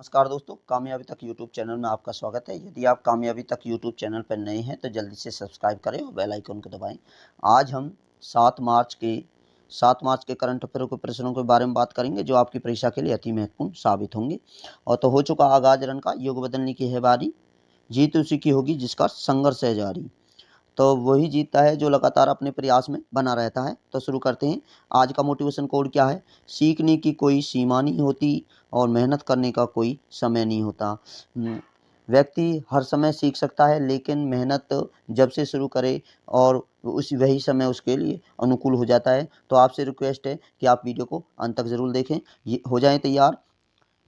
नमस्कार दोस्तों, कामयाबी तक यूट्यूब चैनल में आपका स्वागत है। यदि आप कामयाबी तक यूट्यूब चैनल पर नए हैं तो जल्दी से सब्सक्राइब करें और बेल आइकन को दबाएं। आज हम 7 मार्च के करंट अफेयर के प्रश्नों के बारे में बात करेंगे जो आपकी परीक्षा के लिए अति महत्वपूर्ण साबित होंगे। और तो हो चुका आगाज रन का, युग बदलने की है बारी, जीत उसी की होगी जिसका संघर्ष है जारी। तो वही जीतता है जो लगातार अपने प्रयास में बना रहता है। तो शुरू करते हैं। आज का मोटिवेशन कोड क्या है? सीखने की कोई सीमा नहीं होती और मेहनत करने का कोई समय नहीं होता। व्यक्ति हर समय सीख सकता है, लेकिन मेहनत जब से शुरू करे और वही समय उसके लिए अनुकूल हो जाता है। तो आपसे रिक्वेस्ट है कि आप वीडियो को अंत तक ज़रूर देखें। ये हो जाएं तैयार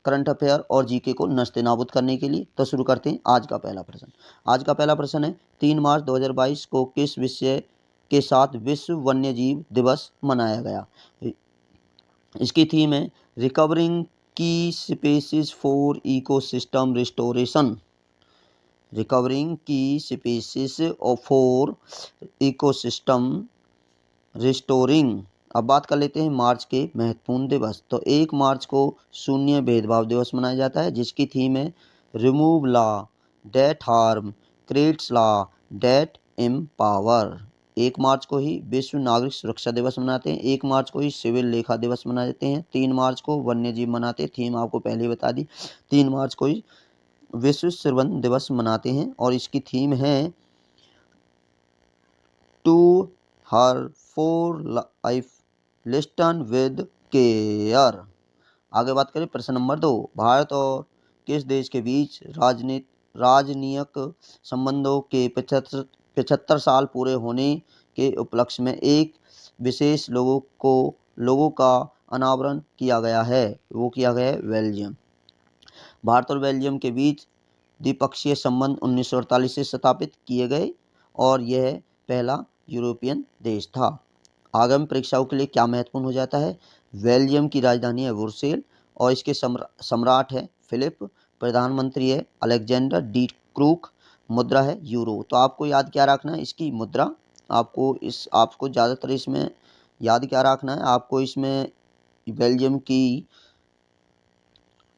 करंट अफेयर और जीके को नस्ते नाबूद करने के लिए। तो शुरू करते हैं। आज का पहला प्रश्न है, 3 मार्च 2022 को किस विषय के साथ विश्व वन्यजीव दिवस मनाया गया? इसकी थीम है रिकवरिंग की species for ecosystem restoration. Recovering की स्पीसीज फॉर इकोसिस्टम रिस्टोरिंग। अब बात कर लेते हैं मार्च के महत्वपूर्ण दिवस। तो 1 मार्च को शून्य भेदभाव दिवस मनाया जाता है, जिसकी थीम है remove law that harm creates law that empower. 1 मार्च को ही विश्व नागरिक सुरक्षा दिवस मनाते हैं। 1 मार्च को ही सिविल लेखा दिवस मनाते हैं। 3 मार्च को वन्य जीव मनाते हैं, थीम आपको पहले बता दी। 3 मार्च को ही विश्व श्रवण दिवस मनाते हैं और इसकी थीम है to hear for life listen with care. आगे बात करें प्रश्न नंबर 2। भारत और किस देश के बीच राजनीतिक संबंधों के 75 साल पूरे होने के उपलक्ष्य में एक विशेष लोगों का अनावरण किया गया है? वो किया गया है बेल्जियम। भारत और बेल्जियम के बीच द्विपक्षीय संबंध 1948 से स्थापित किए गए और यह पहला यूरोपियन देश था। आगामी परीक्षाओं के लिए क्या महत्वपूर्ण हो जाता है? बेल्जियम की राजधानी है वुर्सेल और इसके सम्राट है फिलिप। प्रधानमंत्री है अलेक्जेंडर डी क्रूक। मुद्रा है यूरो। तो आपको याद क्या रखना है? इसकी मुद्रा। आपको ज़्यादातर इसमें याद क्या रखना है? आपको इसमें बेल्जियम की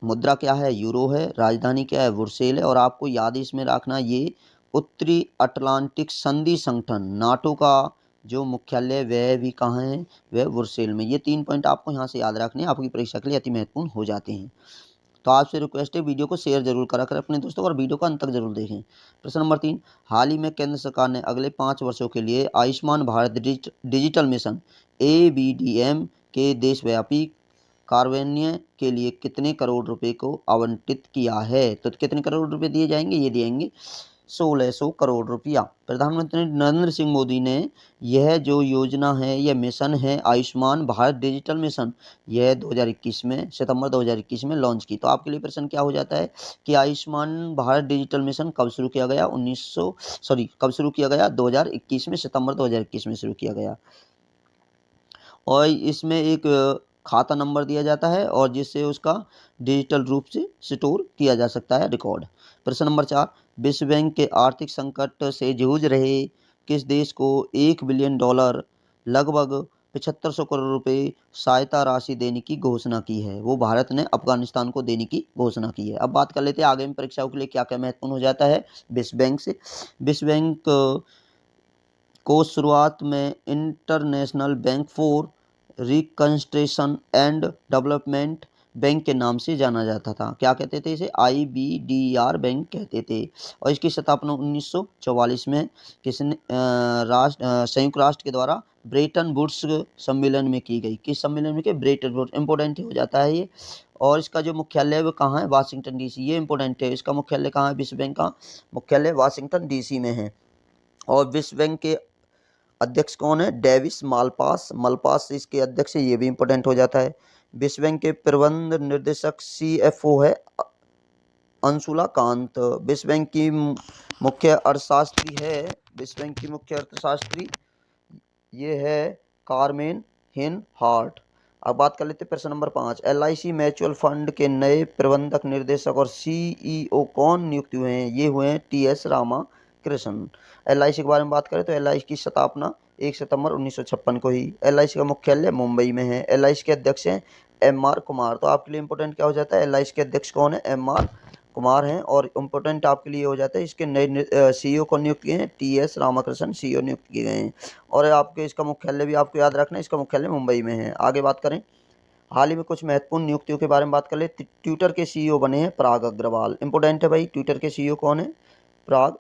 मुद्रा क्या है? यूरो है। राजधानी क्या है? वुर्सेल है। और आपको याद इसमें रखना, ये उत्तरी अटलांटिक संधि संगठन नाटो का जो मुख्यालय वह भी कहाँ है? वह वुर्सेल में। ये 3 पॉइंट आपको यहाँ से याद रखने हैं, आपकी परीक्षा के लिए अति महत्वपूर्ण हो जाते हैं। तो आपसे रिक्वेस्ट है वीडियो को शेयर जरूर करा करें अपने दोस्तों और वीडियो को अंत तक जरूर देखें। प्रश्न नंबर 3। हाल ही में केंद्र सरकार ने अगले 5 वर्षों के लिए Ayushman Bharat digital mission ABDM के देशव्यापी कार्यान्वयन के लिए कितने करोड़ रुपए को आवंटित किया है? तो कितने करोड़ रुपए दिए जाएंगे? ये दिएंगे 1600 करोड़ रुपया। प्रधानमंत्री नरेंद्र सिंह मोदी ने यह जो योजना है, यह मिशन है आयुष्मान भारत डिजिटल मिशन, यह 2021 में सितंबर 2021 में लॉन्च की। तो आपके लिए प्रश्न क्या हो जाता है कि आयुष्मान भारत डिजिटल मिशन कब शुरू किया गया? कब शुरू किया गया? 2021 में, सितंबर 2021 में शुरू किया गया। और इसमें एक खाता नंबर दिया जाता है और जिससे उसका डिजिटल रूप से स्टोर किया जा सकता है रिकॉर्ड। प्रश्न नंबर 4। विश्व बैंक के आर्थिक संकट से जूझ रहे किस देश को $1 बिलियन लगभग 7500 करोड़ रुपए सहायता राशि देने की घोषणा की है? वो भारत ने अफगानिस्तान को देने की घोषणा की है। अब बात कर लेते हैं आगामी परीक्षाओं के लिए क्या क्या महत्वपूर्ण हो जाता है विश्व बैंक से। विश्व बैंक को शुरुआत में international bank for reconstruction and development bank के नाम से जाना जाता था। क्या कहते थे इसे? IBDR बैंक कहते थे। और इसकी स्थापना 1944 में किसने संयुक्त राष्ट्र के द्वारा ब्रेटन वुड्स सम्मेलन में की गई। किस सम्मेलन में की? Bretton Woods. इंपॉर्टेंट हो जाता है ये। और इसका जो मुख्यालय है वो कहाँ है? Washington DC। ये इंपॉर्टेंट है। इसका मुख्यालय कहाँ है? विश्व बैंक का मुख्यालय वाशिंगटन DC में है। और विश्व बैंक के अध्यक्ष कौन है? डेविस मालपास इसके अध्यक्ष है। ये भी इंपॉर्टेंट हो जाता है। विश्व बैंक के प्रबंध निर्देशक CFO है अंशुला कांत। विश्व बैंक की मुख्य अर्थशास्त्री ये है कार्मेन हिन हार्ट। अब बात कर लेते हैं प्रश्न नंबर 5। LIC म्यूचुअल फंड के नए प्रबंधक निर्देशक और CEO कौन नियुक्त हुए हैं? ये हुए हैं TS रामाकृष्णन। LIC के बारे में बात करें तो LIC की स्थापना 1 सितंबर 1956 को ही। LIC का मुख्यालय मुंबई में है। LIC के अध्यक्ष हैं MR कुमार। तो आपके लिए इंपॉर्टेंट क्या हो जाता है, LIC के अध्यक्ष कौन है, MR कुमार हैं। और इम्पोर्टेंट आपके लिए हो जाता है इसके नए CEO को नियुक्त किए हैं, TS रामाकृष्णन CEO नियुक्त किए गए हैं। और आपके इसका मुख्यालय भी आपको याद रखना है, इसका मुख्यालय मुंबई में है। आगे बात करें, हाल ही में कुछ महत्वपूर्ण नियुक्तियों के बारे में बात कर ले। ट्विटर के CEO बने हैं पराग अग्रवाल। इंपॉर्टेंट है भाई, ट्विटर के CEO कौन है, पराग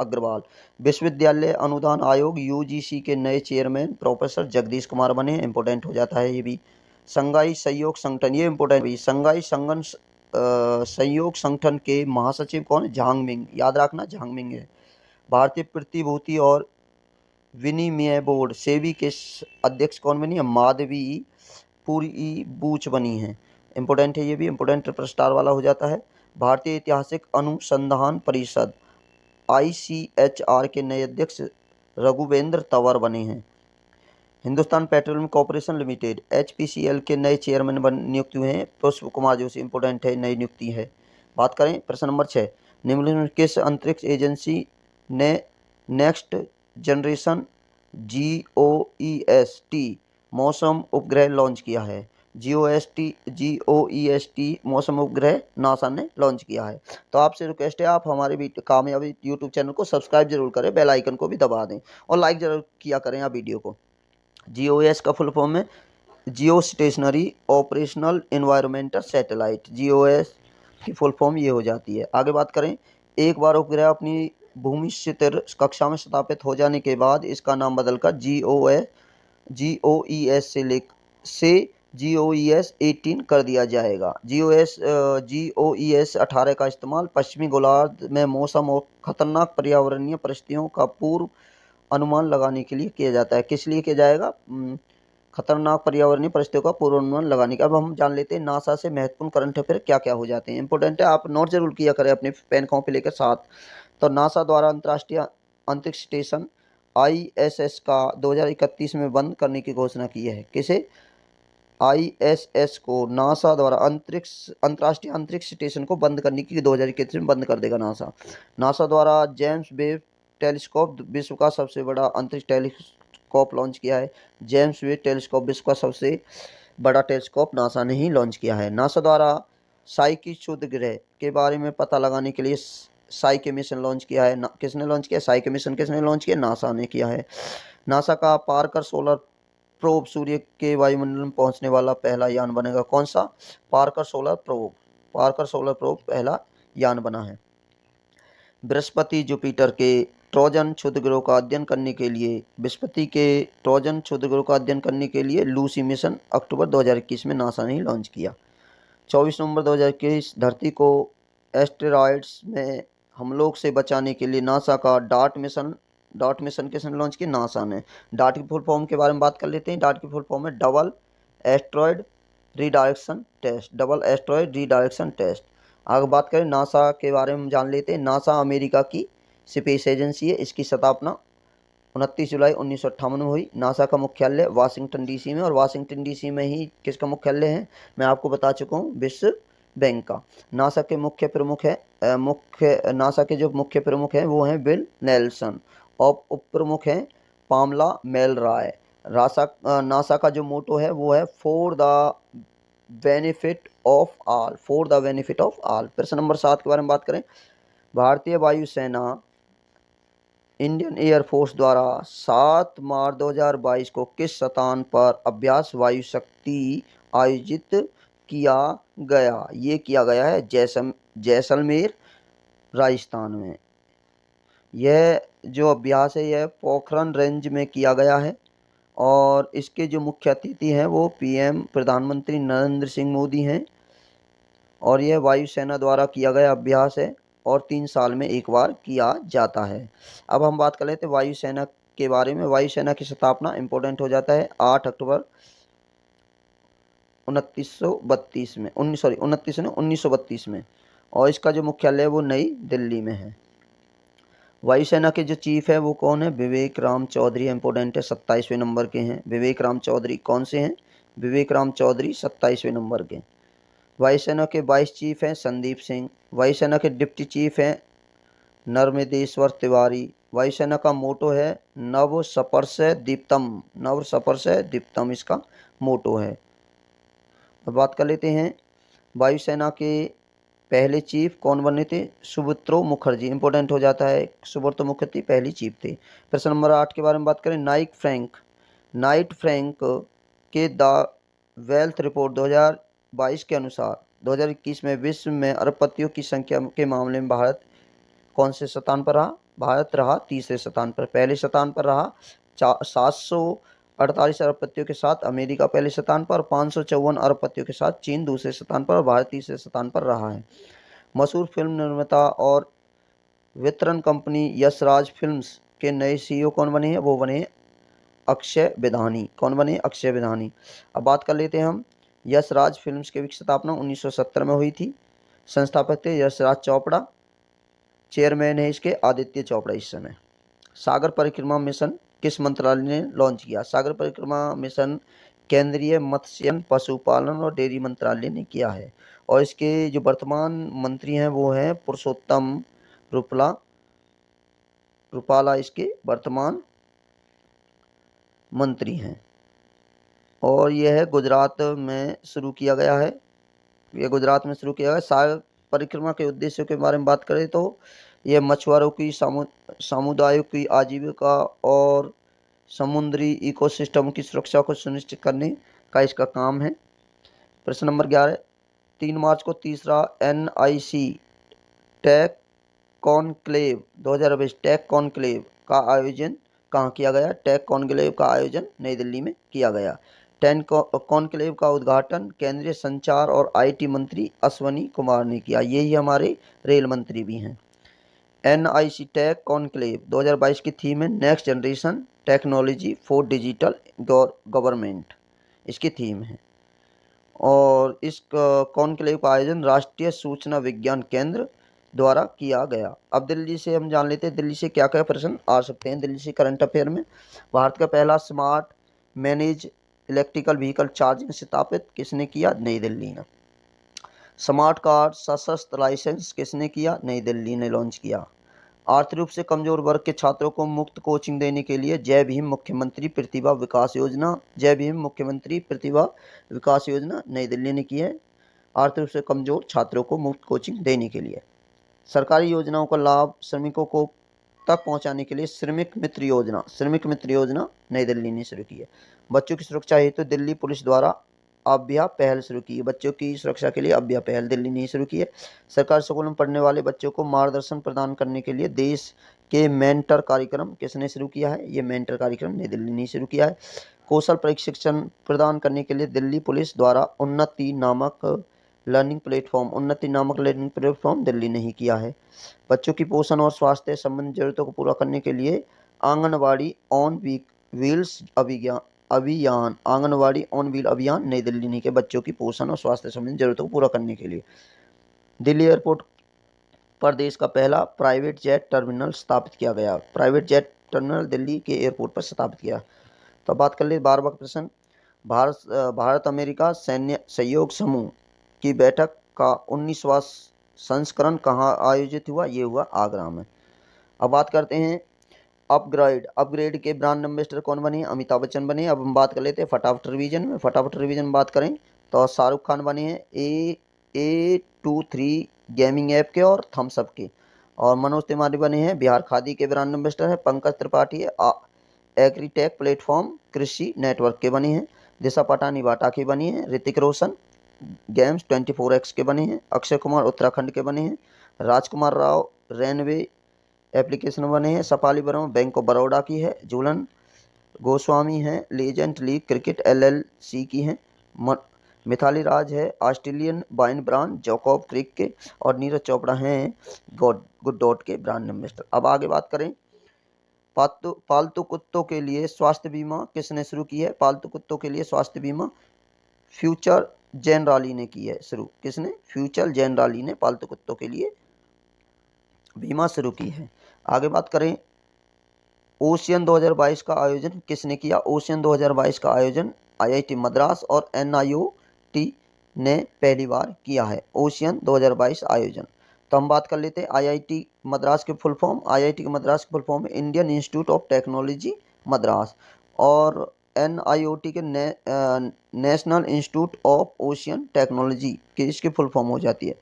अग्रवाल। विश्वविद्यालय अनुदान आयोग UGC के नए चेयरमैन प्रोफेसर जगदीश कुमार बने हैं। इंपॉर्टेंट हो जाता है ये भी। संघाई सहयोग संगठन, ये इंपॉर्टेंट भी, संघाई सहयोग संगठन के महासचिव कौन है, झांग मिंग। याद रखना झांग मिंग है। भारतीय प्रतिभूति और विनिमय बोर्ड सेबी के अध्यक्ष कौन बनी है, माधवी पूरी बूच बनी है। इंपॉर्टेंट है ये भी, इंपॉर्टेंट स्टार वाला हो जाता है। भारतीय ऐतिहासिक अनुसंधान परिषद ICHR के नए अध्यक्ष रघुवेंद्र तंवर बने हैं। Hindustan petroleum corporation limited HPCL के नए चेयरमैन नियुक्त हुए हैं पुष्प कुमार जोशी। इंपॉर्टेंट है, नई नियुक्ति है। बात करें प्रश्न नंबर 6, निम्नलिखित किस अंतरिक्ष एजेंसी ने नेक्स्ट जनरेशन GOEST मौसम उपग्रह लॉन्च किया है। GOEST मौसम उपग्रह नासा ने लॉन्च किया है। तो आपसे रिक्वेस्ट है, आप हमारे कामयाबी यूट्यूब चैनल को सब्सक्राइब जरूर करें, बेल आइकन को भी दबा दें और लाइक जरूर किया करें आप वीडियो को। GOES का फुल फॉर्म है जियो stationery operational environmental satellite. GOES की फुल फॉर्म ये हो जाती है। आगे बात करें, एक बार उपग्रह अपनी भूमि क्षितिर कक्षा में स्थापित हो जाने के बाद इसका नाम बदलकर GOES से GOES 18 कर दिया जाएगा। GOES 18 का इस्तेमाल पश्चिमी गोलार्ध में मौसम और खतरनाक पर्यावरणीय परिस्थितियों का पूर्व अनुमान लगाने के लिए किया जाता है। किस लिए किया जाएगा, खतरनाक पर्यावरणीय परिस्थितियों का पूर्वानुमान लगाने का। अब हम जान लेते हैं नासा से महत्वपूर्ण करंट अफेयर क्या क्या हो जाते हैं। इंपॉर्टेंट है, आप नोट जरूर किया करें अपने पेन कॉपी लेकर साथ। तो नासा द्वारा अंतर्राष्ट्रीय अंतरिक्ष स्टेशन ISS का 2031 में बंद करने की घोषणा की है। किसे, ISS को नासा द्वारा अंतर्राष्ट्रीय अंतरिक्ष स्टेशन को बंद करने की 2031 में बंद कर देगा नासा। नासा द्वारा जेम्स वेब टेलीस्कोप विश्व का सबसे बड़ा अंतरिक्ष टेलीस्कोप लॉन्च किया है। जेम्स वेब टेलीस्कोप विश्व का सबसे बड़ा टेलीस्कोप नासा ने ही लॉन्च किया है। नासा द्वारा साइकी क्षुद्र ग्रह के बारे में पता लगाने के लिए साइके मिशन लॉन्च किया है। किसने लॉन्च किया, साइके मिशन किसने लॉन्च किया, नासा ने किया है। नासा का पार्कर सोलर प्रोब सूर्य के वायुमंडल में पहुंचने वाला पहला यान बनेगा। कौन सा, पार्कर सोलर प्रोब पहला यान बना है। बृहस्पति जुपिटर के ट्रोजन क्षुद्र ग्रह का अध्ययन करने के लिए लूसी मिशन अक्टूबर 2021 में नासा ने लॉन्च किया। 24 नवंबर 2021 धरती को एस्टेरॉयड्स में हमलों से बचाने के लिए नासा का डार्ट मिशन किसने लॉन्च किया, नासा ने। डार्ट की फुल फॉर्म के बारे में बात कर लेते हैं। डार्ट की फुल फॉर्म है डबल एस्ट्रॉयड रीडायरेक्शन टेस्ट। आगे बात करें नासा के बारे में जान लेते हैं। नासा अमेरिका की स्पेस एजेंसी है। इसकी स्थापना 29 जुलाई 1958 में हुई। नासा का मुख्यालय वाशिंगटन DC में, और वाशिंगटन DC में ही किसका मुख्यालय है, मैं आपको बता चुका हूँ, विश्व बैंक का। नासा के जो मुख्य प्रमुख हैं वो हैं बिल नेल्सन, और उप प्रमुख हैं पामला मेल रॉय। नासा का जो मोटो है वो है for the benefit of all. प्रश्न नंबर 7 के बारे में बात करें। भारतीय वायुसेना इंडियन एयरफोर्स द्वारा 7 मार्च 2022 को किस स्थान पर अभ्यास वायु शक्ति आयोजित किया गया, ये किया गया है जैसलमेर राजस्थान में। यह जो अभ्यास है यह पोखरण रेंज में किया गया है, और इसके जो मुख्य अतिथि हैं वो PM प्रधानमंत्री नरेंद्र सिंह मोदी हैं, और यह वायुसेना द्वारा किया गया अभ्यास है और 3 साल में एक बार किया जाता है। अब हम बात कर लेते हैं वायुसेना के बारे में। वायुसेना की स्थापना इंपॉर्टेंट हो जाता है 8 अक्टूबर 1932 में, और इसका जो मुख्यालय है वो नई दिल्ली में है। वायुसेना के जो चीफ है वो कौन है, विवेक राम चौधरी। इंपॉर्टेंट है, 27वें नंबर के हैं विवेक राम चौधरी। कौन से हैं, विवेक राम चौधरी 27वें नंबर के। वायुसेना के वाइस चीफ हैं संदीप सिंह। वायुसेना के डिप्टी चीफ हैं नर्मदेश्वर तिवारी। वायुसेना का मोटो है नव सपर्श दीप्तम इसका मोटो है। अब बात कर लेते हैं वायुसेना के पहले चीफ कौन बने थे? सुब्रतो मुखर्जी। इंपॉर्टेंट हो जाता है, सुब्रतो मुखर्जी पहली चीफ थे। प्रश्न नंबर 8 के बारे में बात करें। नाइट फ्रैंक के द वेल्थ रिपोर्ट 2022 के अनुसार 2021 में विश्व में अरबपतियों की संख्या के मामले में भारत कौन से स्थान पर रहा? भारत रहा तीसरे स्थान पर। पहले स्थान पर रहा 748 अरबपतियों के साथ अमेरिका पहले स्थान पर, 554 अरबपतियों के साथ चीन दूसरे स्थान पर, भारत तीसरे स्थान पर रहा है। मशहूर फिल्म निर्माता और वितरण कंपनी यशराज फिल्म्स के नए सीईओ कौन बने हैं? वो बने अक्षय विधानी। कौन बने? अक्षय विधानी। अब बात कर लेते हैं हम यशराज फिल्म्स की स्थापना 1970 में हुई थी। संस्थापक थे यशराज चोपड़ा। चेयरमैन है इसके आदित्य चोपड़ा इस समय। सागर परिक्रमा मिशन किस मंत्रालय ने लॉन्च किया? सागर परिक्रमा मिशन केंद्रीय मत्स्य पशुपालन और डेयरी मंत्रालय ने किया है। और इसके जो वर्तमान मंत्री हैं वो हैं पुरुषोत्तम रूपाला इसके वर्तमान मंत्री हैं। और यह है गुजरात में शुरू किया गया है। यह गुजरात में शुरू किया गया है। सागर परिक्रमा के उद्देश्यों के बारे में बात करें तो यह मछुआरों की समुदायों की आजीविका और समुद्री इकोसिस्टम की सुरक्षा को सुनिश्चित करने का इसका काम है। प्रश्न नंबर 11। 3 मार्च को तीसरा NIC tech conclave 2022 tech conclave का आयोजन कहाँ किया गया? टेक कॉन्क्लेव का आयोजन नई दिल्ली में किया गया। टेक कॉन्क्लेव का उद्घाटन केंद्रीय संचार और IT मंत्री अश्वनी कुमार ने किया। यही हमारे रेल मंत्री भी हैं। NIC टेक कॉन्क्लेव 2022 की थीम है next generation technology for digital government, इसकी थीम है। और इस कॉन्क्लेव का आयोजन राष्ट्रीय सूचना विज्ञान केंद्र द्वारा किया गया। अब दिल्ली से हम जान लेते हैं दिल्ली से क्या क्या प्रश्न आ सकते हैं। दिल्ली से करंट अफेयर में भारत का पहला smart manage electrical vehicle charging स्थापित किसने किया? नई दिल्ली ने। स्मार्ट कार्ड सशस्त्र लाइसेंस किसने किया? नई दिल्ली ने लॉन्च किया। आर्थिक रूप से कमजोर वर्ग के छात्रों को मुफ्त कोचिंग देने के लिए जय भीम मुख्यमंत्री प्रतिभा विकास योजना नई दिल्ली ने की है। आर्थिक रूप से कमजोर छात्रों को मुफ्त कोचिंग देने के लिए सरकारी योजनाओं का लाभ श्रमिकों को तक पहुंचाने के लिए श्रमिक मित्र योजना नई दिल्ली ने शुरू की है। बच्चों की सुरक्षा हेतु दिल्ली पुलिस द्वारा अभ्या पहल शुरू की है। बच्चों की सुरक्षा के लिए अभ्या पहल दिल्ली ने शुरू की है। सरकारी स्कूलों में पढ़ने वाले बच्चों को मार्गदर्शन प्रदान करने के लिए देश के मेंटर कार्यक्रम किसने शुरू किया है? ये मेंटर कार्यक्रम नई दिल्ली ने शुरू किया है। कौशल प्रशिक्षण प्रदान करने के लिए दिल्ली पुलिस द्वारा उन्नति नामक लर्निंग प्लेटफॉर्म दिल्ली ने ही किया है। बच्चों की पोषण और स्वास्थ्य संबंधी जरूरतों को पूरा करने के लिए आंगनवाड़ी ऑन व्हील्स अभियान नई दिल्ली ने के बच्चों की पोषण और स्वास्थ्य संबंधी जरूरतों को पूरा करने के लिए। दिल्ली एयरपोर्ट पर देश का पहला प्राइवेट जेट टर्मिनल स्थापित किया गया। प्राइवेट जेट टर्मिनल दिल्ली के एयरपोर्ट पर स्थापित किया। तो बात कर ले 12वां प्रश्न। भारत अमेरिका सैन्य सहयोग समूह की बैठक का 19वां संस्करण कहाँ आयोजित हुआ? ये हुआ आगरा में। अब बात करते हैं अपग्रेड के ब्रांड एम्बेसडर कौन बने? अमिताभ बच्चन बने। अब हम बात कर लेते हैं फटाफट रिवीजन में बात करें तो शाहरुख खान बने हैं A23 गेमिंग ऐप के और थम्स अप के। और मनोज तिवारी बने हैं बिहार खादी के ब्रांड एम्बेसडर है। पंकज त्रिपाठी एग्रीटेक प्लेटफॉर्म कृषि नेटवर्क के बने हैं। दिशा पटानी बाटा की बनी है। ऋतिक रोशन गेम्स 24X के बने हैं। अक्षय कुमार उत्तराखंड के बने हैं। राजकुमार राव रेनवे एप्लीकेशन बने हैं। सफाली वर्मा बैंक ऑफ बड़ौदा की है। झूलन गोस्वामी हैं लीजेंड लीग क्रिकेट LLC की हैं। मिथाली राज है ऑस्ट्रेलियन वाइन ब्रांड जैकब क्रिक के। और नीरज चोपड़ा हैं गुड डॉट के ब्रांड एम्बेसडर। अब आगे बात करें पालतू कुत्तों के लिए स्वास्थ्य बीमा किसने शुरू की है? पालतू कुत्तों के लिए स्वास्थ्य बीमा फ्यूचर जेनराली ने की है शुरू। किसने? फ्यूचर जेनराली ने पालतू कुत्तों के लिए बीमा शुरू की है। आगे बात करें ओशियन 2022 का आयोजन किसने किया? ओशियन 2022 का आयोजन IIT मद्रास और NIOT ने पहली बार किया है। ओशियन 2022 आयोजन। तो हम बात कर लेते हैं IIT मद्रास के फुल फॉर्म। IIT मद्रास के फुल फॉर्म है Indian institute of technology Madras. और NIOT के national institute of ocean technology के इसकी फुल फॉर्म हो जाती है।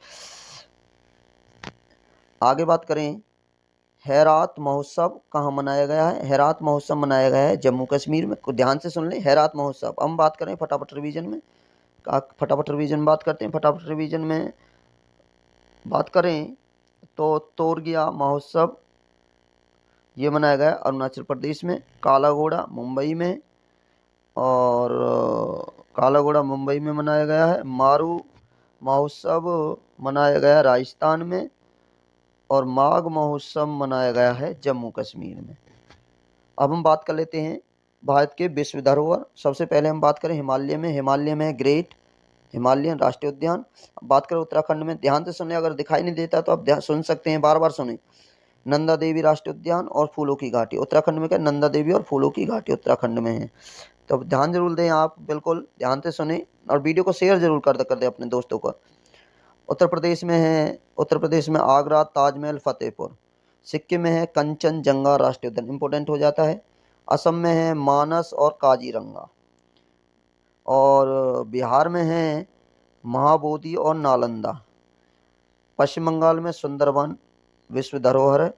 आगे बात करें, हेरात महोत्सव कहाँ मनाया गया है? हेरात महोत्सव मनाया गया है जम्मू कश्मीर में। ध्यान से सुन लें, हेरात महोत्सव। हम बात करें फटाफट रिवीजन में, फटाफट रिवीजन बात करते हैं। फटाफट रिवीजन में बात करें तो तोरगिया महोत्सव ये मनाया गया अरुणाचल प्रदेश में, काला घोड़ा मुंबई में, और काला घोड़ा मुंबई में मनाया गया है। मारू महोत्सव मनाया गया राजस्थान में, और माघ महोत्सव मनाया गया है जम्मू कश्मीर में। अब हम बात कर लेते हैं भारत के विश्व धरोहर। सबसे पहले हम बात करें हिमालय में। हिमालय में है ग्रेट हिमालयन राष्ट्रीय उद्यान। बात करें उत्तराखंड में, ध्यान से सुने, अगर दिखाई नहीं देता तो आप सुन सकते हैं, बार बार सुने। नंदा देवी राष्ट्रीय उद्यान और फूलों की घाटी उत्तराखंड में क्या? नंदा देवी और फूलों की घाटी उत्तराखंड में है। तो ध्यान जरूर दें, आप बिल्कुल ध्यान से सुने और वीडियो को शेयर जरूर कर दें अपने दोस्तों को। उत्तर प्रदेश में आगरा, ताजमहल, फतेहपुर। सिक्किम में है कंचनजंगा राष्ट्रीय उद्यान, इंपोर्टेंट हो जाता है। असम में है मानस और काजीरंगा, और बिहार में है महाबोधि और नालंदा। पश्चिम बंगाल में सुंदरबन विश्व धरोहर है।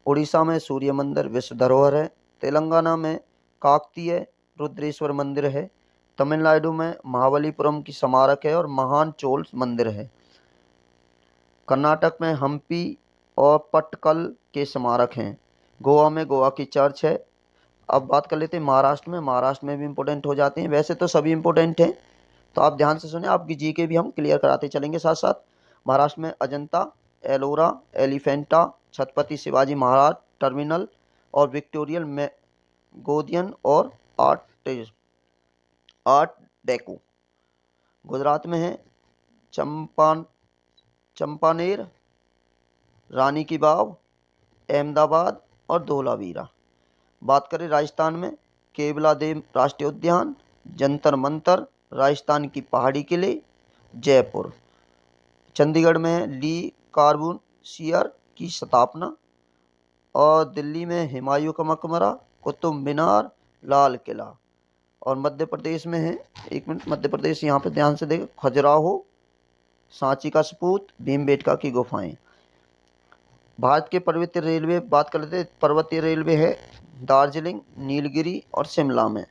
उड़ीसा में सूर्य मंदिर विश्व धरोहर है। तेलंगाना में काकतीय रुद्रेश्वर मंदिर है। तमिलनाडु में महाबलीपुरम की स्मारक है और महान चोल मंदिर है। कर्नाटक में हम्पी और पट्टकल के स्मारक हैं। गोवा में गोवा की चर्च है। अब बात कर लेते हैं महाराष्ट्र में। महाराष्ट्र में भी इम्पोर्टेंट हो जाते हैं, वैसे तो सभी इम्पोर्टेंट हैं, तो आप ध्यान से सुने, आपकी जीके भी हम क्लियर कराते चलेंगे साथ साथ। महाराष्ट्र में अजंता, एलोरा, एलिफेंटा, छत्रपति शिवाजी महाराज टर्मिनल और विक्टोरियल में गोदियन और आर्ट डेको। गुजरात में है चंपानेर, रानी की वाव, अहमदाबाद और धोलावीरा। बात करें राजस्थान में, केवलादेव राष्ट्रीय उद्यान, जंतर मंतर, राजस्थान की पहाड़ी किले, जयपुर। चंडीगढ़ में है ली कार्बूसियर की स्थापना, और दिल्ली में हुमायूं का मकबरा, कुतुब मीनार, लाल किला। और मध्य प्रदेश में है, एक मिनट, मध्य प्रदेश यहाँ पे ध्यान से देखें, खजुराहो, सांची का सपूत, भीमबेटका की गुफाएं। भारत के पर्वतीय रेलवे बात कर लेते हैं। पर्वतीय रेलवे है दार्जिलिंग, नीलगिरी और शिमला में।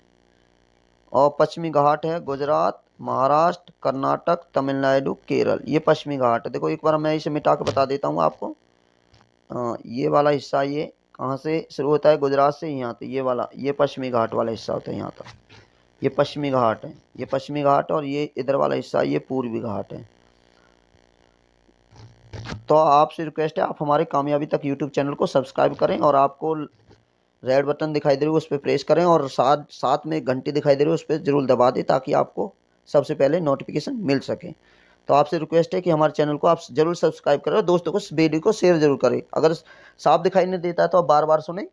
और पश्चिमी घाट है गुजरात, महाराष्ट्र, कर्नाटक, तमिलनाडु, केरल। ये पश्चिमी घाट है। देखो एक बार मैं इसे मिटा के बता देता हूँ आपको। ये वाला हिस्सा ये कहाँ से शुरू होता है? गुजरात से यहाँ तक। ये वाला, ये पश्चिमी घाट वाला हिस्सा होता है यहाँ तक। ये पश्चिमी घाट है, ये पश्चिमी घाट, और ये इधर वाला हिस्सा ये पूर्वी घाट है। तो आपसे रिक्वेस्ट है, आप हमारे कामयाबी तक यूट्यूब चैनल को सब्सक्राइब करें, और आपको रेड बटन दिखाई दे रही है उस पर प्रेस करें, और साथ में घंटी दिखाई दे रही है उस पर जरूर दबा दें, ताकि आपको सबसे पहले नोटिफिकेशन मिल सके। तो आपसे रिक्वेस्ट है कि हमारे चैनल को आप जरूर सब्सक्राइब करें और दोस्तों को वीडियो को शेयर जरूर करें। अगर साफ दिखाई नहीं देता है तो आप बार बार सुने,